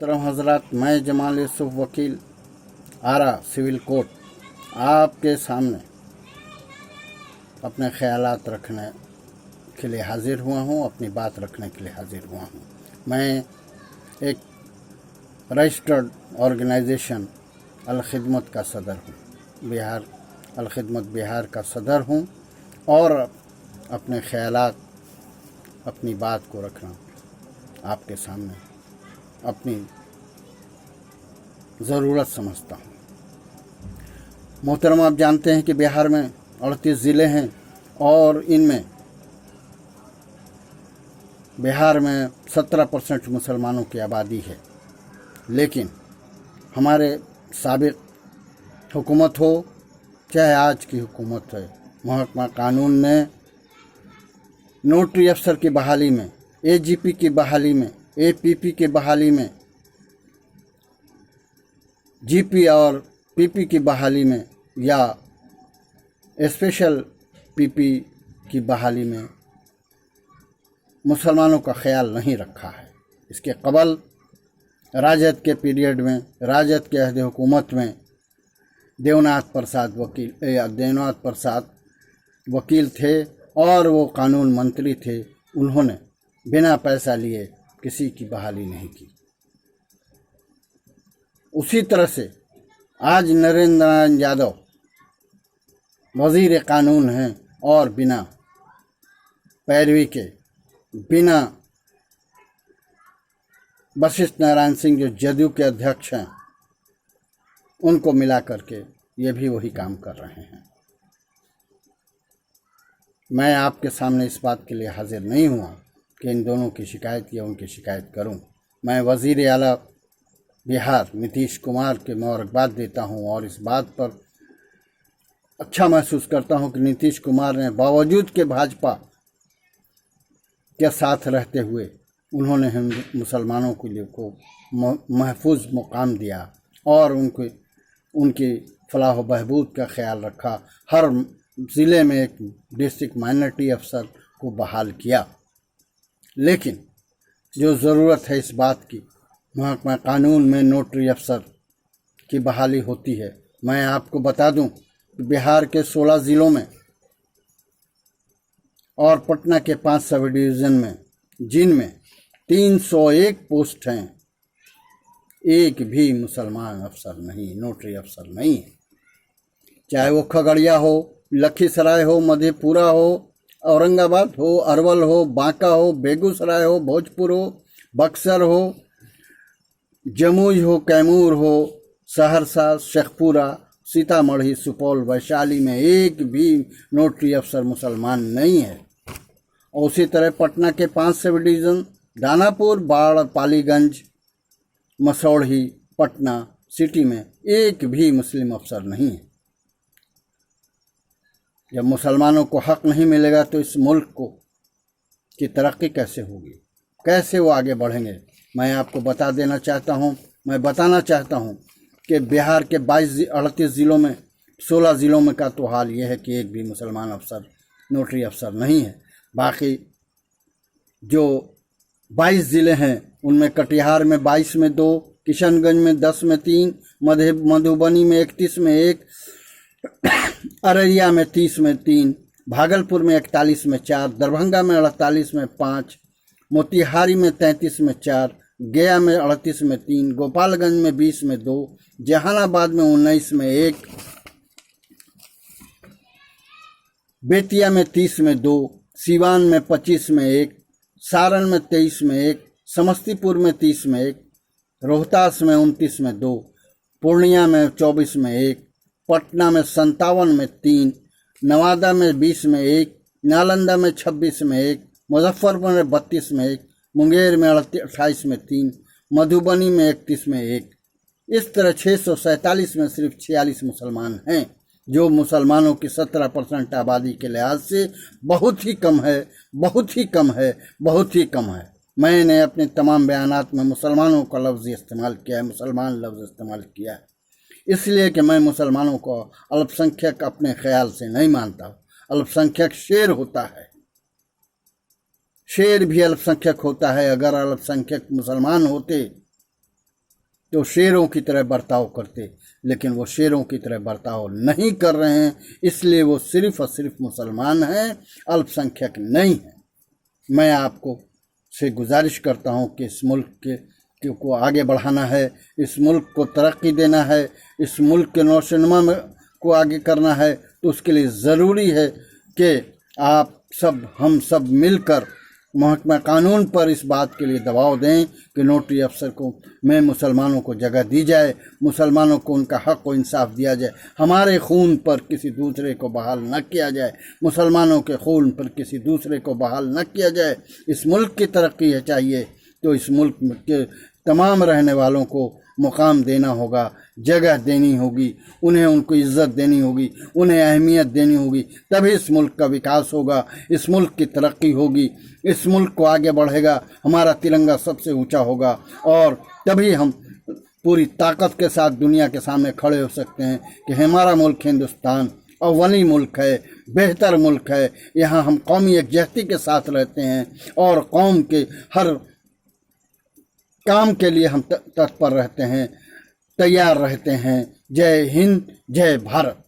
मोहतरम हजरात, मैं जमाल यूसुफ वकील आरा सिविल कोर्ट आपके सामने अपने ख्यालात रखने के लिए हाजिर हुआ हूँ, अपनी बात रखने के लिए हाजिर हुआ हूँ। मैं एक रजिस्टर्ड ऑर्गेनाइजेशन अल-खिदमत का सदर हूँ, अल-खिदमत बिहार का सदर हूँ और अपने ख्यालात, अपनी बात को रखना आपके सामने अपनी ज़रूरत समझता हूँ। मोहतरम, आप जानते हैं कि बिहार में 38 ज़िले हैं और इनमें बिहार में 17% मुसलमानों की आबादी है। लेकिन हमारे साबिक हुकूमत हो चाहे आज की हुकूमत है, महकमा कानून ने नोटरी अफसर की बहाली में, एजीपी की बहाली में, एपीपी की बहाली में, जीपी और पीपी की बहाली में या स्पेशल पीपी की बहाली में मुसलमानों का ख्याल नहीं रखा है। इसके कबल राजद के पीरियड में, राजद के अहद हुकूमत में देवनाथ प्रसाद वकील थे और वो कानून मंत्री थे। उन्होंने बिना पैसा लिए किसी की बहाली नहीं की। उसी तरह से आज नरेंद्र नारायण यादव वजीर कानून हैं और बिना पैरवी के, बिना वशिष्ठ नारायण सिंह जो जदयू के अध्यक्ष हैं उनको मिला करके ये भी वही काम कर रहे हैं। मैं आपके सामने इस बात के लिए हाजिर नहीं हुआ कि इन दोनों की शिकायत या उनकी शिकायत करूं। मैं वज़ीर आला बिहार नीतीश कुमार के मुबारकबाद देता हूं और इस बात पर अच्छा महसूस करता हूं कि नीतीश कुमार ने बावजूद के भाजपा के साथ रहते हुए उन्होंने हम मुसलमानों के लिए को महफूज मुकाम दिया और उनकी फलाह बहबूद का ख्याल रखा। हर ज़िले में एक डिस्ट्रिक्ट माइनॉरिटी अफसर को बहाल किया। लेकिन जो ज़रूरत है इस बात की, महकमा कानून में नोटरी अफसर की बहाली होती है। मैं आपको बता दूं कि बिहार के 16 ज़िलों में और पटना के 5 सब डिवीज़न में, जिनमें 301 पोस्ट हैं, एक भी मुसलमान अफसर नहीं, नोटरी अफसर नहीं है। चाहे वो खगड़िया हो, लखीसराय हो, मधेपुरा हो, औरंगाबाद हो, अरवल हो, बांका हो, बेगूसराय हो, भोजपुर हो, बक्सर हो, जमुई हो, कैमूर हो, सहरसा, शेखपुरा, सीतामढ़ी, सुपौल, वैशाली में एक भी नोटरी अफसर मुसलमान नहीं है। और उसी तरह पटना के 5 सब डिवीज़न, दानापुर, बाढ़, पालीगंज, मसौढ़ी, पटना सिटी में एक भी मुस्लिम अफसर नहीं है। जब मुसलमानों को हक नहीं मिलेगा तो इस मुल्क की तरक्की कैसे होगी, कैसे वो आगे बढ़ेंगे? मैं आपको बताना चाहता हूँ कि बिहार के 38 ज़िलों में 16 ज़िलों में का तो हाल ये है कि एक भी मुसलमान अफसर, नोटरी अफसर नहीं है। बाकी जो 22 ज़िले हैं उनमें कटिहार में 22 में 2, किशनगंज में 10 में 3, मधुबनी में 31 में 1, अररिया में 30 में 3, भागलपुर में 41 में 4, दरभंगा में 48 में 5, मोतिहारी में 33 में 4, गया में 38 में 3, गोपालगंज में 20 में 2, जहानाबाद में 19 में 1, बेतिया में 30 में 2, सीवान में 25 में 1, सारण में 23 में 1, समस्तीपुर में 30 में 1, रोहतास में 29 में 2, पूर्णिया में 24 में 1, पटना में 57 में 3, नवादा में 20 में 1, नालंदा में 26 में 1, मुजफ्फरपुर में 32 में 1, मुंगेर में 28 में 3, मधुबनी में 31 में 1। इस तरह 647 में सिर्फ 46 मुसलमान हैं, जो मुसलमानों की 17% आबादी के लिहाज से बहुत ही कम है, बहुत ही कम है, बहुत ही कम है। मैंने अपने तमाम बयानात में मुसलमानों का लफ्ज़ इस्तेमाल किया है, मुसलमान लफ्ज़ इस्तेमाल किया है, इसलिए कि मैं मुसलमानों को अल्पसंख्यक अपने ख्याल से नहीं मानता। अल्पसंख्यक शेर होता है, शेर भी अल्पसंख्यक होता है। अगर अल्पसंख्यक मुसलमान होते तो शेरों की तरह बर्ताव करते, लेकिन वो शेरों की तरह बर्ताव नहीं कर रहे हैं, इसलिए वो सिर्फ और सिर्फ मुसलमान हैं, अल्पसंख्यक नहीं हैं। मैं आपको से गुजारिश करता हूँ कि इस मुल्क को आगे बढ़ाना है, इस मुल्क को तरक्की देना है, इस मुल्क के नौशनमा को आगे करना है, तो उसके लिए ज़रूरी है कि आप सब, हम सब मिलकर महकमा कानून पर इस बात के लिए दबाव दें कि नोटरी अफसर को में मुसलमानों को जगह दी जाए, मुसलमानों को उनका हक व इंसाफ दिया जाए, हमारे खून पर किसी दूसरे को बहाल न किया जाए, मुसलमानों के खून पर किसी दूसरे को बहाल न किया जाए। इस मुल्क की तरक्की चाहिए तो इस मुल्क के तमाम रहने वालों को मुकाम देना होगा, जगह देनी होगी, उन्हें उनको इज्जत देनी होगी, उन्हें अहमियत देनी होगी, तभी इस मुल्क का विकास होगा, इस मुल्क की तरक्की होगी, इस मुल्क को आगे बढ़ेगा, हमारा तिरंगा सबसे ऊंचा होगा और तभी हम पूरी ताकत के साथ दुनिया के सामने खड़े हो सकते हैं कि हमारा मुल्क हिंदुस्तान अव्वली मुल्क है, बेहतर मुल्क है। यहाँ हम कौमी यकजहती के साथ रहते हैं और कौम के हर काम के लिए हम तत्पर रहते हैं, तैयार रहते हैं। जय हिंद, जय भारत।